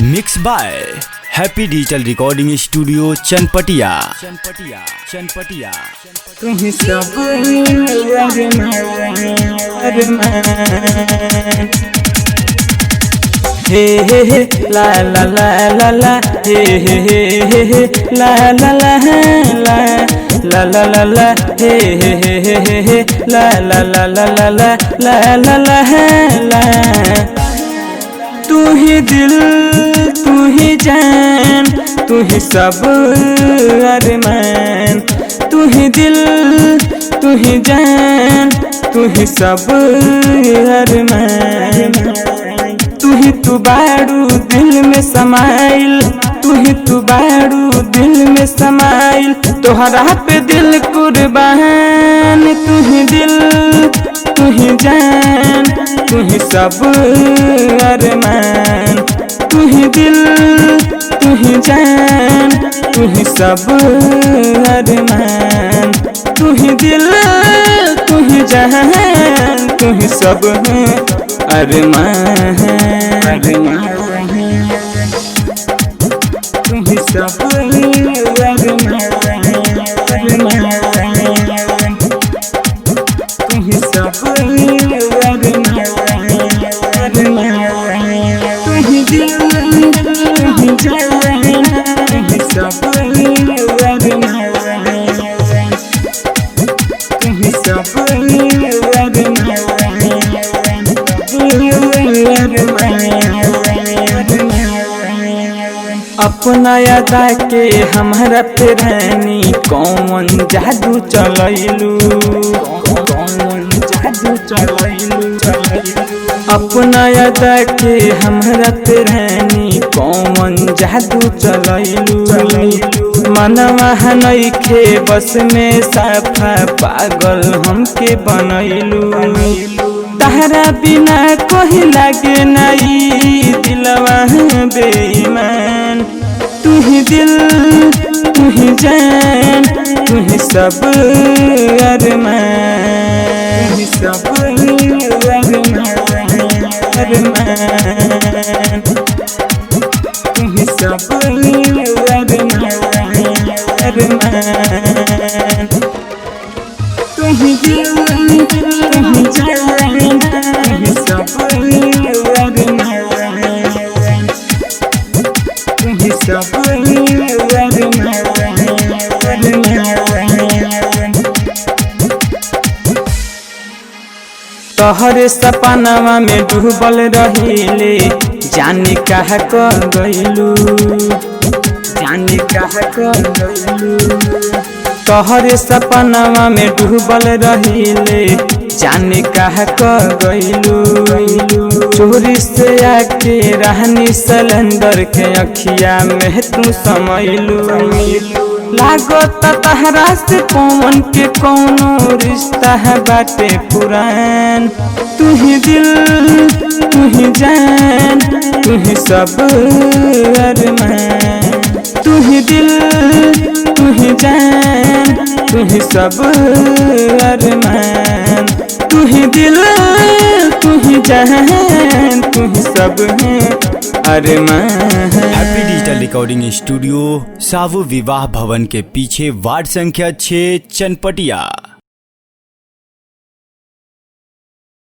Mix by happy digital recording studio Chanpatia. तुम्हें सब हे हे ला ला ला ला ला हे हे ला ला ला ला ला ला ला ला हे हे ला ला ला ला ला ला ला ला ला। तू ही दिल तू ही जान तू ही सब अरमान, तू ही दिल तू ही जान तू ही सब अरमान। तू ही तू बाड़ू दिल में समाइल, तू ही तू बाड़ू दिल में समाइल, तोहरा पे दिल कुर्बान। तू ही दिल तू ही जान तू ही सब अरमान, तू ही दिल तू ही जान तू ही सब अरमान। तू ही दिल तू ही जान तू ही सब अरमान, तू ही सब अरमान, तू ही सब अरमान। तू ही दिल तू ही जान तू ही सब अरमान, तू ही सब अपना यादा के हमारा पे रानी कौन जादू चलैलू, कौन जादू चलैलू। अपना यादा के हमारा पे रानी कौन जादू चलैलू। मनवा नइखे बस में साफा पागल हमके बनैलू। तहरा बिना कोई लागे नहीं दिलवा बेईमान। तू ही दिल तू ही जान तू ही सब अरमान, तू ही सब अरमान, तू ही सब अरमान। तू ही दिल तू ही जान तू ही सब अरमान, तू ही सब अरमान। तोहरे सपनावा में डूबल रहिले जाने कहा कर गइलू, जाने कहा कर गइलू। तोहरे सपनावा में डूबल रहिले जाने कहा कर गइलू। चोरी से आके रहनी सिलेंडर के अखिया में तू समैलू। लागत तहरा से कौन के कौनो रिश्ता है बाटे पुरान। तू ही दिल तू ही जान तू ही सब अरमान, तू ही दिल तू ही जान तू ही सब अरमान। तू ही दिल तू ही जान तू ही सब अरमान। हैप्पी डिजिटल रिकॉर्डिंग स्टूडियो सावु विवाह भवन के पीछे वार्ड संख्या 6 चनपटिया।